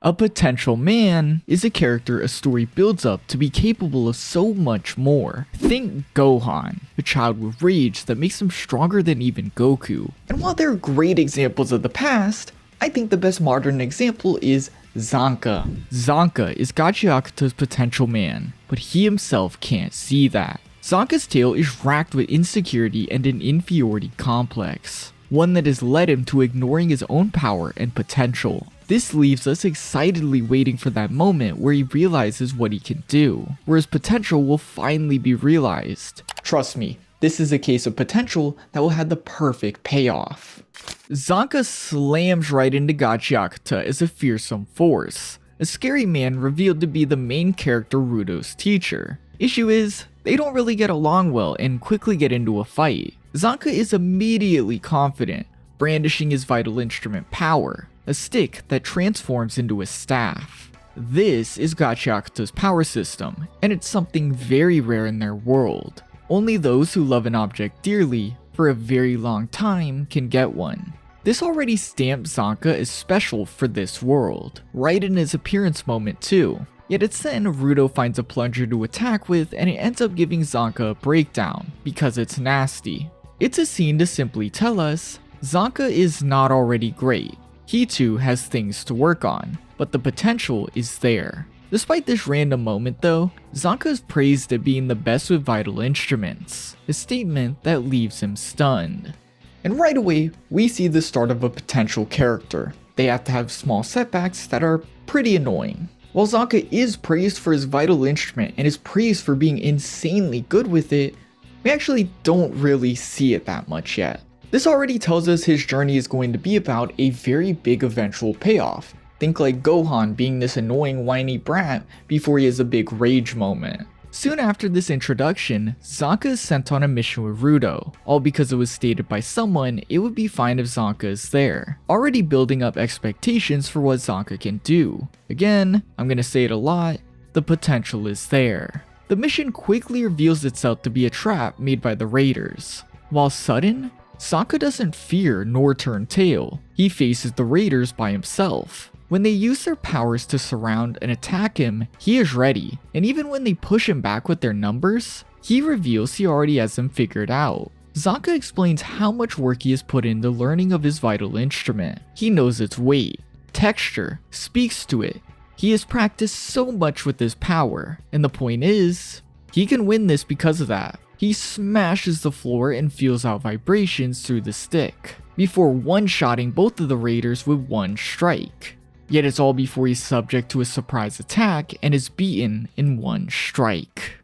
A potential man is a character a story builds up to be capable of so much more. Think Gohan, a child with rage that makes him stronger than even Goku. And while there are great examples of the past, I think the best modern example is Zanka. Zanka is Gachiakuta's potential man, but he himself can't see that. Zanka's tale is racked with insecurity and an inferiority complex, one that has led him to ignoring his own power and potential. This leaves us excitedly waiting for that moment where he realizes what he can do, where his potential will finally be realized. Trust me, this is a case of potential that will have the perfect payoff. Zanka slams right into Gachiakuta as a fearsome force, a scary man revealed to be the main character Rudo's teacher. Issue is, they don't really get along well and quickly get into a fight. Zanka is immediately confident, brandishing his vital instrument power, a stick that transforms into a staff. This is Gachiakuta's power system, and it's something very rare in their world. Only those who love an object dearly for a very long time can get one. This already stamped Zanka as special for this world, right in his appearance moment too. Yet it's then Rudo finds a plunger to attack with, and it ends up giving Zanka a breakdown, because it's nasty. It's a scene to simply tell us, Zanka is not already great. He too has things to work on, but the potential is there. Despite this random moment though, Zanka is praised at being the best with vital instruments, a statement that leaves him stunned. And right away, we see the start of a potential character. They have to have small setbacks that are pretty annoying. While Zanka is praised for his vital instrument and is praised for being insanely good with it, we actually don't really see it that much yet. This already tells us his journey is going to be about a very big eventual payoff. Think like Gohan being this annoying whiny brat before he has a big rage moment. Soon after this introduction, Zanka is sent on a mission with Rudo, all because it was stated by someone it would be fine if Zanka is there, already building up expectations for what Zanka can do. Again, I'm gonna say it a lot, the potential is there. The mission quickly reveals itself to be a trap made by the raiders. While sudden, Zanka doesn't fear nor turn tail, he faces the raiders by himself. When they use their powers to surround and attack him, he is ready, and even when they push him back with their numbers, he reveals he already has them figured out. Zanka explains how much work he has put into learning of his vital instrument. He knows its weight, texture, speaks to it. He has practiced so much with this power, and the point is, he can win this because of that. He smashes the floor and feels out vibrations through the stick, before one-shotting both of the raiders with one strike. Yet it's all before he's subject to a surprise attack and is beaten in one strike.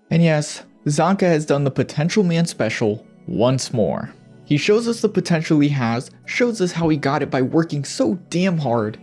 And yes, Zanka has done the Potential Man special once more. He shows us the potential he has, shows us how he got it by working so damn hard,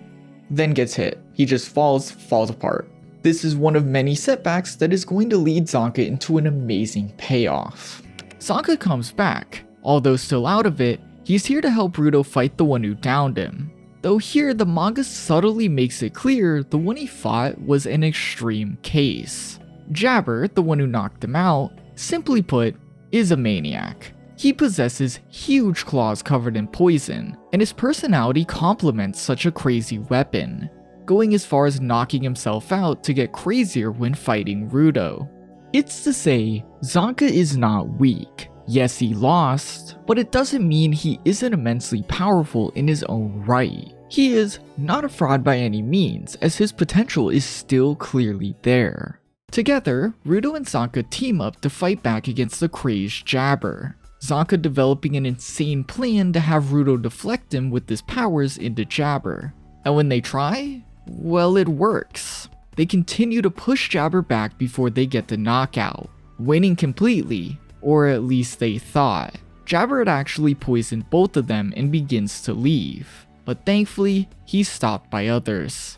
then gets hit. He just falls apart. This is one of many setbacks that is going to lead Zanka into an amazing payoff. Zanka comes back, although still out of it. He's here to help Rudo fight the one who downed him. Though here the manga subtly makes it clear the one he fought was an extreme case. Jabber, the one who knocked him out, simply put, is a maniac. He possesses huge claws covered in poison, and his personality complements such a crazy weapon, going as far as knocking himself out to get crazier when fighting Rudo. It's to say, Zanka is not weak. Yes, he lost, but it doesn't mean he isn't immensely powerful in his own right. He is not a fraud by any means, as his potential is still clearly there. Together, Rudo and Zanka team up to fight back against the crazed Jabber, Zanka developing an insane plan to have Rudo deflect him with his powers into Jabber. And when they try, well, it works. They continue to push Jabber back before they get the knockout, winning completely. Or at least they thought. Jabber had actually poisoned both of them and begins to leave, but thankfully, he's stopped by others.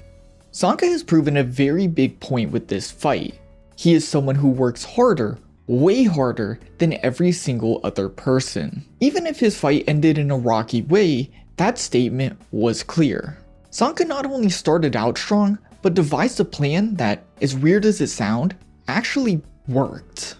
Zanka has proven a very big point with this fight. He is someone who works harder, way harder, than every single other person. Even if his fight ended in a rocky way, that statement was clear. Zanka not only started out strong, but devised a plan that, as weird as it sounds, actually worked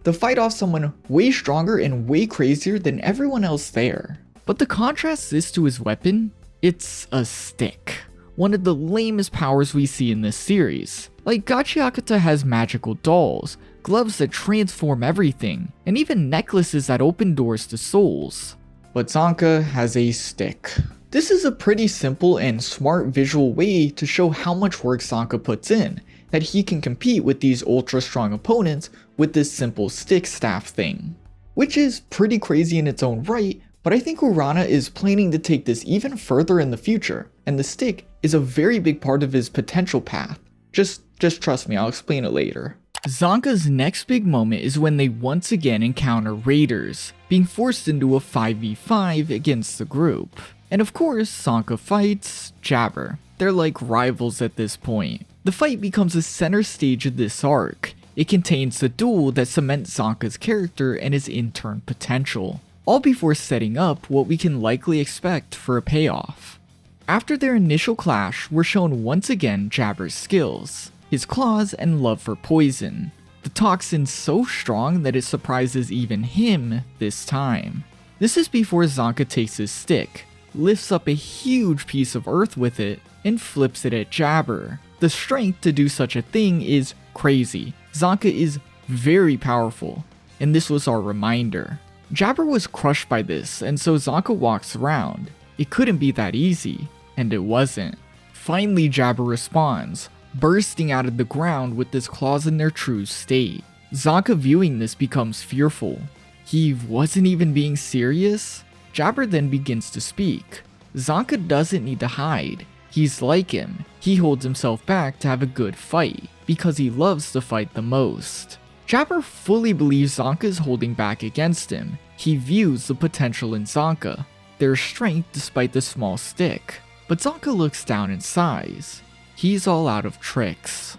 to fight off someone way stronger and way crazier than everyone else there. But to contrast this to his weapon, It's a stick. One of the lamest powers we see in this series. Like Gachiakuta has magical dolls, gloves that transform everything, and even necklaces that open doors to souls. But Zanka has a stick. This is a pretty simple and smart visual way to show how much work Zanka puts in, that he can compete with these ultra strong opponents with this simple stick staff thing. Which is pretty crazy in its own right, but I think Urana is planning to take this even further in the future, and the stick is a very big part of his potential path. Just trust me, I'll explain it later. Zanka's next big moment is when they once again encounter raiders, being forced into a 5v5 against the group. And of course, Zanka fights Jabber. They're like rivals at this point. The fight becomes the center stage of this arc. It contains the duel that cements Zanka's character and his in-turn potential, all before setting up what we can likely expect for a payoff. After their initial clash, we're shown once again Jabber's skills, his claws and love for poison. The toxin's so strong that it surprises even him this time. This is before Zanka takes his stick, lifts up a huge piece of earth with it, and flips it at Jabber. The strength to do such a thing is crazy. Zanka is very powerful, and this was our reminder. Jabber was crushed by this, and so Zanka walks around. It couldn't be that easy, and it wasn't. Finally, Jabber responds, bursting out of the ground with his claws in their true state. Zanka viewing this becomes fearful. He wasn't even being serious? Jabber then begins to speak. Zanka doesn't need to hide. He's like him. He holds himself back to have a good fight, because he loves to fight the most. Jabber fully believes Zanka is holding back against him. He views the potential in Zanka, their strength despite the small stick. But Zanka looks down in size. He's all out of tricks.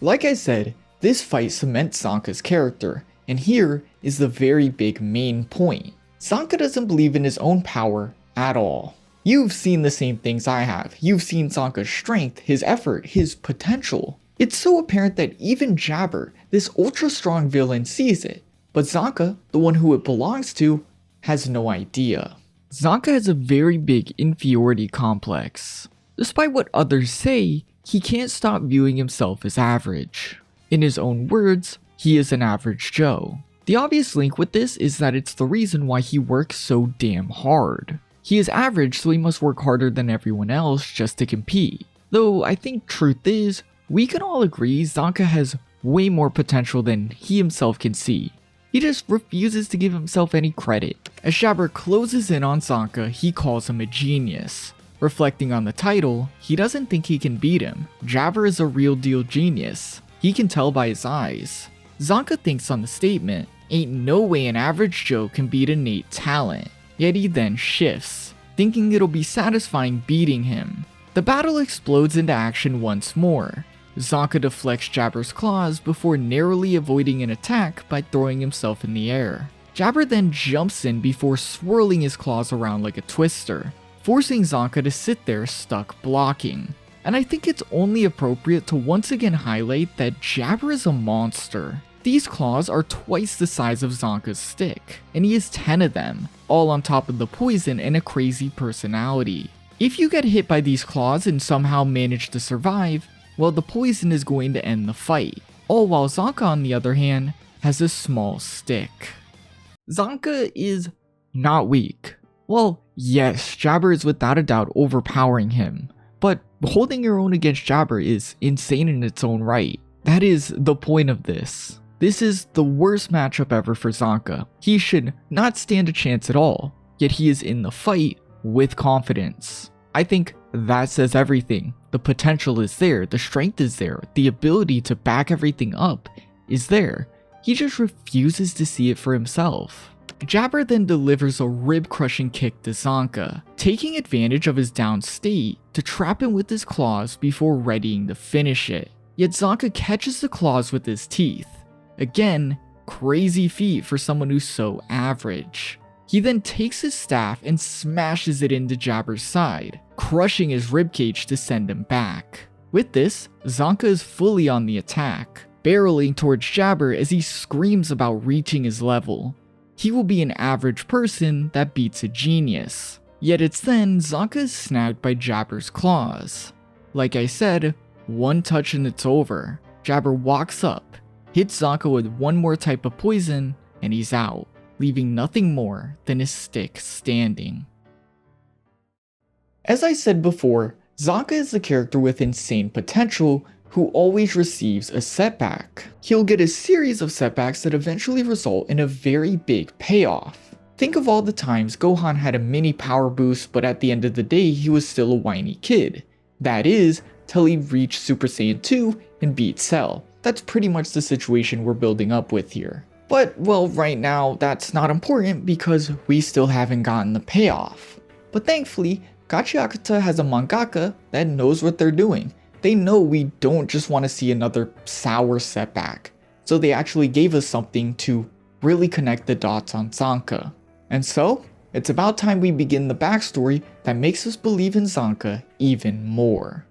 Like I said, this fight cements Zanka's character, and here is the very big main point. Zanka doesn't believe in his own power at all. You've seen the same things I have. You've seen Zanka's strength, his effort, his potential. It's so apparent that even Jabber, this ultra strong villain, sees it. But Zanka, the one who it belongs to, has no idea. Zanka has a very big inferiority complex. Despite what others say, he can't stop viewing himself as average. In his own words, he is an average Joe. The obvious link with this is that it's the reason why he works so damn hard. He is average, so he must work harder than everyone else just to compete. Though I think truth is, we can all agree Zanka has way more potential than he himself can see. He just refuses to give himself any credit. As Jabber closes in on Zanka, he calls him a genius. Reflecting on the title, he doesn't think he can beat him. Jabber is a real deal genius. He can tell by his eyes. Zanka thinks on the statement, ain't no way an average Joe can beat innate talent. Yet he then shifts, thinking it'll be satisfying beating him. The battle explodes into action once more. Zanka deflects Jabber's claws before narrowly avoiding an attack by throwing himself in the air. Jabber then jumps in before swirling his claws around like a twister, forcing Zanka to sit there stuck blocking. And I think it's only appropriate to once again highlight that Jabber is a monster. These claws are twice the size of Zanka's stick, and he has 10 of them, all on top of the poison and a crazy personality. If you get hit by these claws and somehow manage to survive, well, the poison is going to end the fight, all while Zanka on the other hand has a small stick. Zanka is not weak. Well, yes, Jabber is without a doubt overpowering him, but holding your own against Jabber is insane in its own right. That is the point of this. This is the worst matchup ever for Zanka. He should not stand a chance at all, yet he is in the fight with confidence. I think that says everything. The potential is there, the strength is there, the ability to back everything up is there. He just refuses to see it for himself. Jabber then delivers a rib-crushing kick to Zanka, taking advantage of his down state to trap him with his claws before readying to finish it. Yet Zanka catches the claws with his teeth. Again, crazy feat for someone who's so average. He then takes his staff and smashes it into Jabber's side, crushing his ribcage to send him back. With this, Zanka is fully on the attack, barreling towards Jabber as he screams about reaching his level. He will be an average person that beats a genius. Yet it's then Zanka is snagged by Jabber's claws. Like I said, one touch and it's over. Jabber walks up, hits Zanka with one more type of poison, and he's out, leaving nothing more than his stick standing. As I said before, Zanka is a character with insane potential who always receives a setback. He'll get a series of setbacks that eventually result in a very big payoff. Think of all the times Gohan had a mini power boost, but at the end of the day he was still a whiny kid. That is, till he reached Super Saiyan 2 and beat Cell. That's pretty much the situation we're building up with here. But, well, right now that's not important because we still haven't gotten the payoff. But thankfully, Gachiakuta has a mangaka that knows what they're doing. They know we don't just want to see another sour setback, so they actually gave us something to really connect the dots on Zanka. And so, it's about time we begin the backstory that makes us believe in Zanka even more.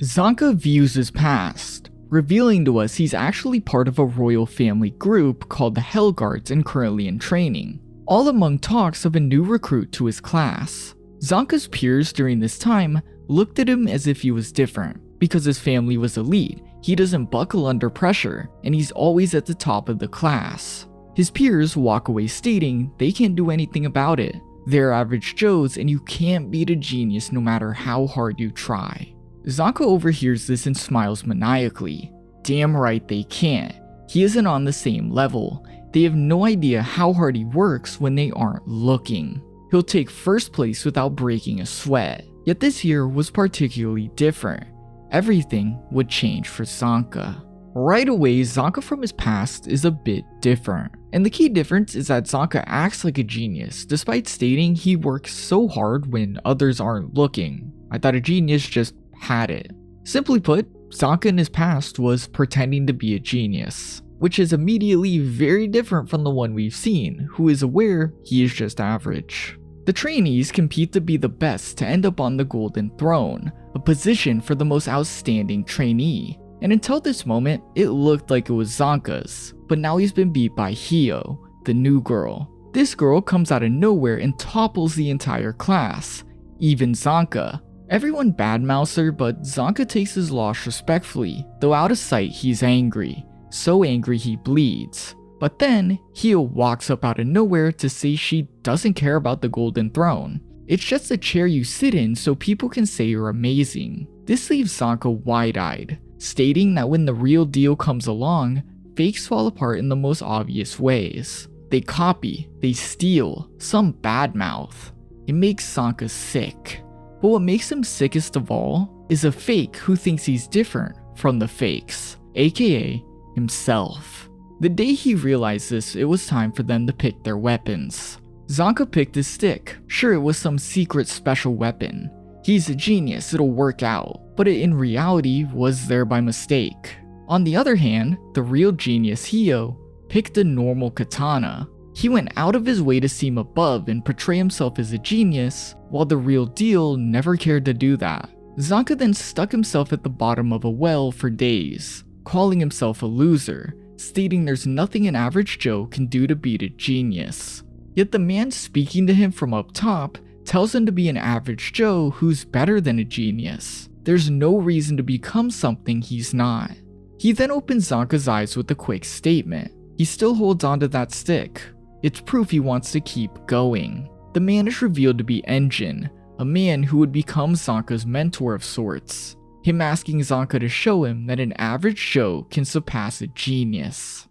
Zanka views his past, revealing to us he's actually part of a royal family group called the Hell Guards and currently in training, all among talks of a new recruit to his class. Zanka's peers during this time looked at him as if he was different. Because his family was elite, he doesn't buckle under pressure, and he's always at the top of the class. His peers walk away stating they can't do anything about it. They're average Joes and you can't beat a genius no matter how hard you try. Zanka overhears this and smiles maniacally. Damn right they can't. He isn't on the same level. They have no idea how hard he works when they aren't looking. He'll take first place without breaking a sweat. Yet this year was particularly different. Everything would change for Zanka. Right away, Zanka from his past is a bit different. And the key difference is that Zanka acts like a genius, despite stating he works so hard when others aren't looking. I thought a genius just had it. Simply put, Zanka in his past was pretending to be a genius, which is immediately very different from the one we've seen, who is aware he is just average. The trainees compete to be the best to end up on the Golden Throne, a position for the most outstanding trainee. And until this moment, it looked like it was Zanka's, but now he's been beat by Hio, the new girl. This girl comes out of nowhere and topples the entire class, even Zanka. Everyone badmouths her, but Zanka takes his loss respectfully, though out of sight he's angry, so angry he bleeds. But then, Hio walks up out of nowhere to say she doesn't care about the Golden Throne. It's just a chair you sit in so people can say you're amazing. This leaves Zanka wide-eyed, stating that when the real deal comes along, fakes fall apart in the most obvious ways. They copy, they steal, some badmouth. It makes Zanka sick. But what makes him sickest of all is a fake who thinks he's different from the fakes, aka himself. The day he realized this, it was time for them to pick their weapons. Zanka picked his stick. Sure, it was some secret special weapon. He's a genius, it'll work out. But it in reality was there by mistake. On the other hand, the real genius Hio picked a normal katana. He went out of his way to seem above and portray himself as a genius, while the real deal never cared to do that. Zanka then stuck himself at the bottom of a well for days, calling himself a loser, stating there's nothing an average Joe can do to beat a genius. Yet the man speaking to him from up top tells him to be an average Joe who's better than a genius. There's no reason to become something he's not. He then opens Zanka's eyes with a quick statement. He still holds onto that stick. It's proof he wants to keep going. The man is revealed to be Engine, a man who would become Zanka's mentor of sorts. Him asking Zanka to show him that an average Joe can surpass a genius.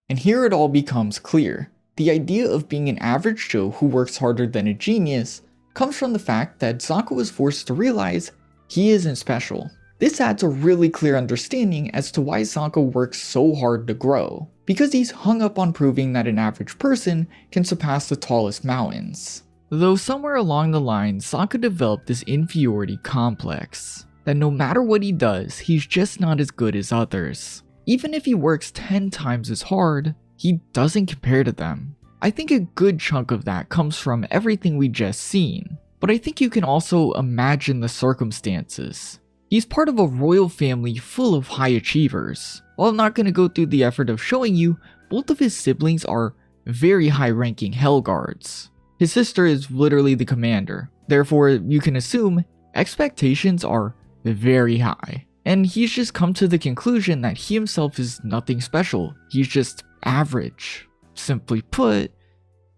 And here it all becomes clear. The idea of being an average Joe who works harder than a genius comes from the fact that Zanka was forced to realize he isn't special. This adds a really clear understanding as to why Zanka works so hard to grow, because he's hung up on proving that an average person can surpass the tallest mountains. Though somewhere along the line, Zanka developed this inferiority complex, that no matter what he does, he's just not as good as others. Even if he works 10 times as hard, he doesn't compare to them. I think a good chunk of that comes from everything we just seen, but I think you can also imagine the circumstances. He's part of a royal family full of high achievers. While I'm not going to go through the effort of showing you, both of his siblings are very high-ranking Hell Guards. His sister is literally the commander, therefore you can assume expectations are very high. And he's just come to the conclusion that he himself is nothing special, he's just average. Simply put,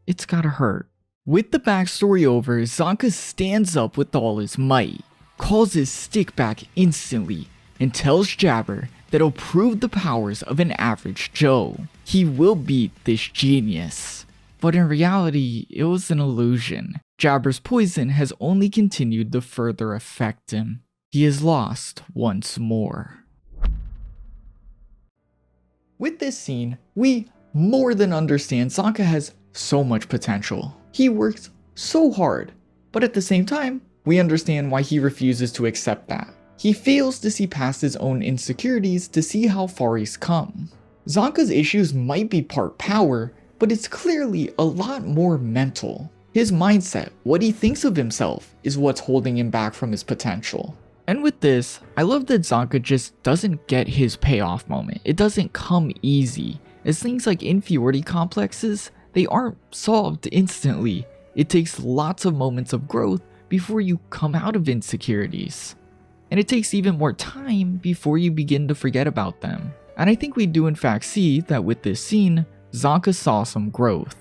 it's gotta hurt. With the backstory over, Zanka stands up with all his might, calls his stick back instantly, and tells Jabber that he'll prove the powers of an average Joe. He will beat this genius. But in reality, it was an illusion. Jabber's poison has only continued to further affect him. He is lost once more. With this scene, we more than understand Zanka has so much potential. He works so hard, but at the same time, we understand why he refuses to accept that. He fails to see past his own insecurities to see how far he's come. Zanka's issues might be part power, but it's clearly a lot more mental. His mindset, what he thinks of himself, is what's holding him back from his potential. And with this, I love that Zanka just doesn't get his payoff moment. It doesn't come easy, as things like inferiority complexes, they aren't solved instantly. It takes lots of moments of growth before you come out of insecurities. And it takes even more time before you begin to forget about them. And I think we do in fact see that with this scene, Zanka saw some growth.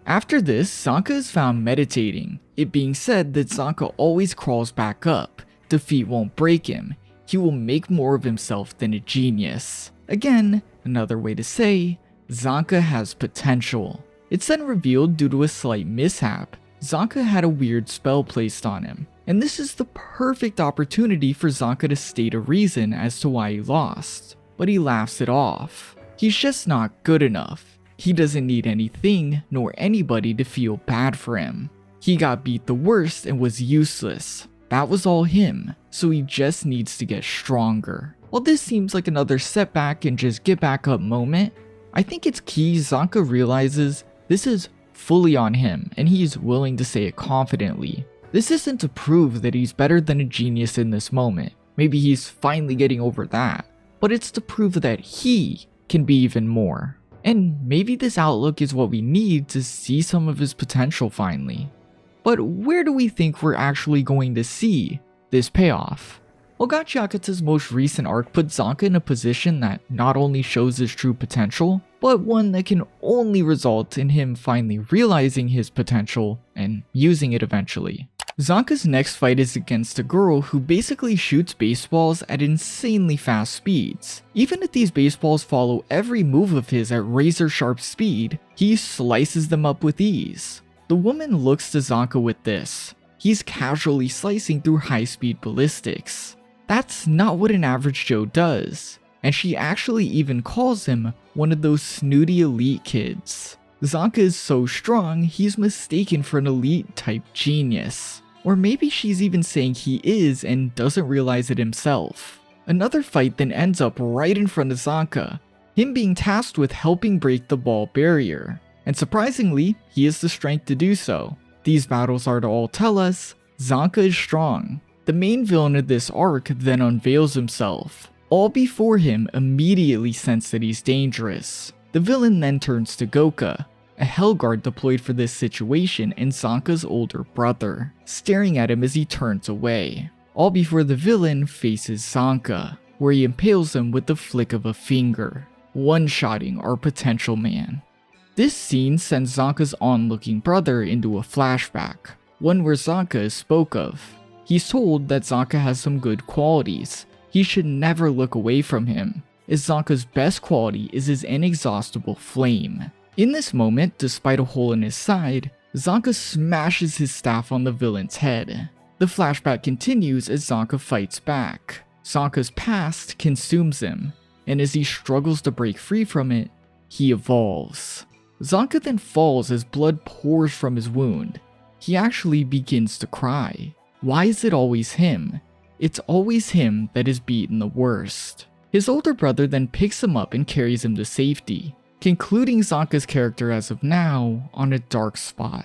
After this, Zanka is found meditating, it being said that Zanka always crawls back up. Defeat won't break him, he will make more of himself than a genius. Again, another way to say, Zanka has potential. It's then revealed due to a slight mishap, Zanka had a weird spell placed on him. And this is the perfect opportunity for Zanka to state a reason as to why he lost. But he laughs it off. He's just not good enough. He doesn't need anything nor anybody to feel bad for him. He got beat the worst and was useless. That was all him, so he just needs to get stronger. While this seems like another setback and just get back up moment, I think it's key Zanka realizes this is fully on him and he's willing to say it confidently. This isn't to prove that he's better than a genius in this moment, maybe he's finally getting over that, but it's to prove that he can be even more. And maybe this outlook is what we need to see some of his potential finally. But where do we think we're actually going to see this payoff? Well, Gachiakuta's most recent arc put Zanka in a position that not only shows his true potential, but one that can only result in him finally realizing his potential and using it eventually. Zanka's next fight is against a girl who basically shoots baseballs at insanely fast speeds. Even if these baseballs follow every move of his at razor sharp speed, he slices them up with ease. The woman looks to Zanka with this. He's casually slicing through high-speed ballistics. That's not what an average Joe does, and she actually even calls him one of those snooty elite kids. Zanka is so strong, he's mistaken for an elite type genius. Or maybe she's even saying he is and doesn't realize it himself. Another fight then ends up right in front of Zanka, him being tasked with helping break the ball barrier. And surprisingly, he has the strength to do so. These battles are to all tell us, Zanka is strong. The main villain of this arc then unveils himself. All before him immediately sense that he's dangerous. The villain then turns to Goka, a Hellguard deployed for this situation and Zanka's older brother, staring at him as he turns away. All before the villain faces Zanka, where he impales him with the flick of a finger, one-shotting our potential man. This scene sends Zanka's onlooking brother into a flashback, one where Zanka is spoke of. He's told that Zanka has some good qualities. He should never look away from him, as Zanka's best quality is his inexhaustible flame. In this moment, despite a hole in his side, Zanka smashes his staff on the villain's head. The flashback continues as Zanka fights back. Zanka's past consumes him, and as he struggles to break free from it, he evolves. Zanka then falls as blood pours from his wound. He actually begins to cry. Why is it always him? It's always him that is beaten the worst. His older brother then picks him up and carries him to safety, concluding Zanka's character as of now on a dark spot.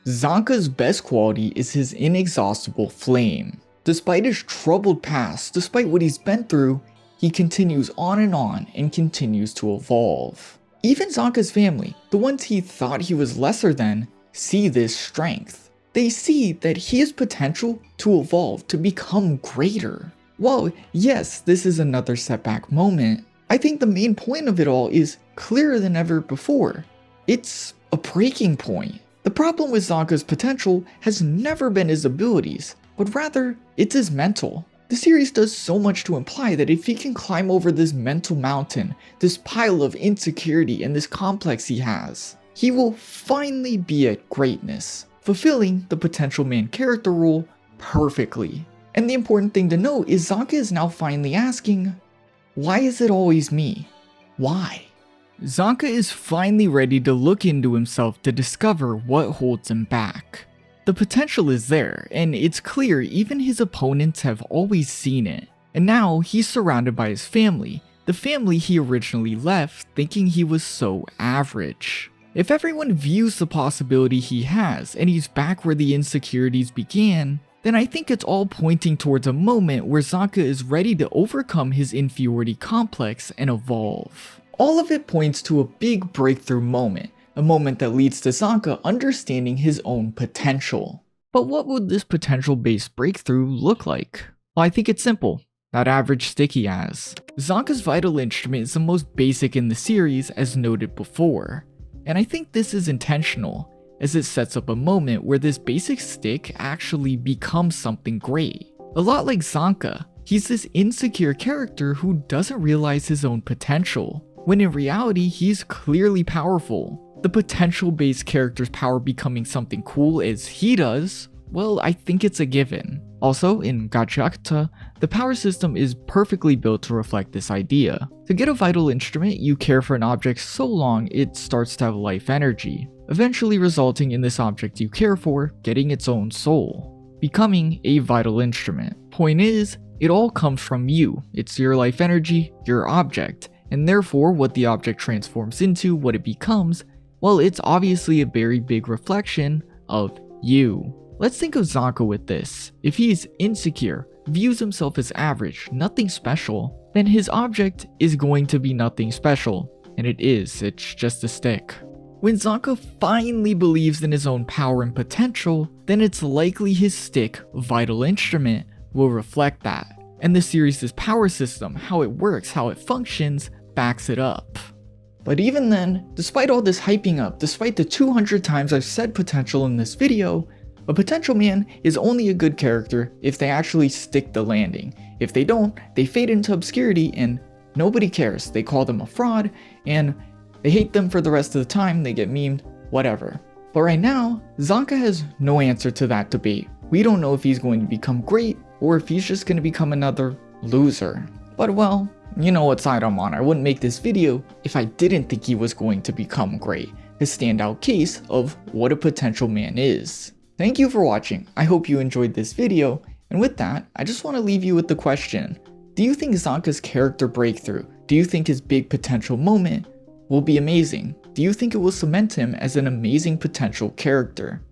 Zanka's best quality is his inexhaustible flame. Despite his troubled past, despite what he's been through, he continues on and continues to evolve. Even Zanka's family, the ones he thought he was lesser than, see this strength. They see that he has potential to evolve, to become greater. While yes, this is another setback moment, I think the main point of it all is clearer than ever before. It's a breaking point. The problem with Zanka's potential has never been his abilities, but rather, it's his mental. The series does so much to imply that if he can climb over this mental mountain, this pile of insecurity and this complex he has, he will finally be at greatness, fulfilling the potential man character role perfectly. And the important thing to note is Zanka is now finally asking, why is it always me? Why? Zanka is finally ready to look into himself to discover what holds him back. The potential is there, and it's clear even his opponents have always seen it. And now he's surrounded by his family, the family he originally left thinking he was so average. If everyone views the possibility he has, and he's back where the insecurities began, then I think it's all pointing towards a moment where Zanka is ready to overcome his inferiority complex and evolve. All of it points to a big breakthrough moment, a moment that leads to Zanka understanding his own potential. But what would this potential-based breakthrough look like? Well, I think it's simple. That average stick he has. Zanka's vital instrument is the most basic in the series as noted before. And I think this is intentional, as it sets up a moment where this basic stick actually becomes something great. A lot like Zanka, he's this insecure character who doesn't realize his own potential, when in reality he's clearly powerful. The potential-based character's power becoming something cool as he does, well, I think it's a given. Also, in Gachiakuta, the power system is perfectly built to reflect this idea. To get a vital instrument, you care for an object so long it starts to have life energy, eventually resulting in this object you care for getting its own soul, becoming a vital instrument. Point is, it all comes from you. It's your life energy, your object, and therefore what the object transforms into, what it becomes, well, it's obviously a very big reflection of you. Let's think of Zanka with this. If he's insecure, views himself as average, nothing special, then his object is going to be nothing special. And it is, it's just a stick. When Zanka finally believes in his own power and potential, then it's likely his stick, vital instrument, will reflect that. And the series' power system, how it works, how it functions, backs it up. But even then, despite all this hyping up, despite the 200 times I've said potential in this video, a potential man is only a good character if they actually stick the landing. If they don't, they fade into obscurity and nobody cares. They call them a fraud and they hate them for the rest of the time, they get memed, whatever. But right now, Zanka has no answer to that debate. We don't know if he's going to become great or if he's just going to become another loser. But well, you know what side I'm on. I wouldn't make this video if I didn't think he was going to become great. A standout case of what a potential man is. Thank you for watching. I hope you enjoyed this video. And with that, I just want to leave you with the question. Do you think Zanka's character breakthrough, do you think his big potential moment will be amazing? Do you think it will cement him as an amazing potential character?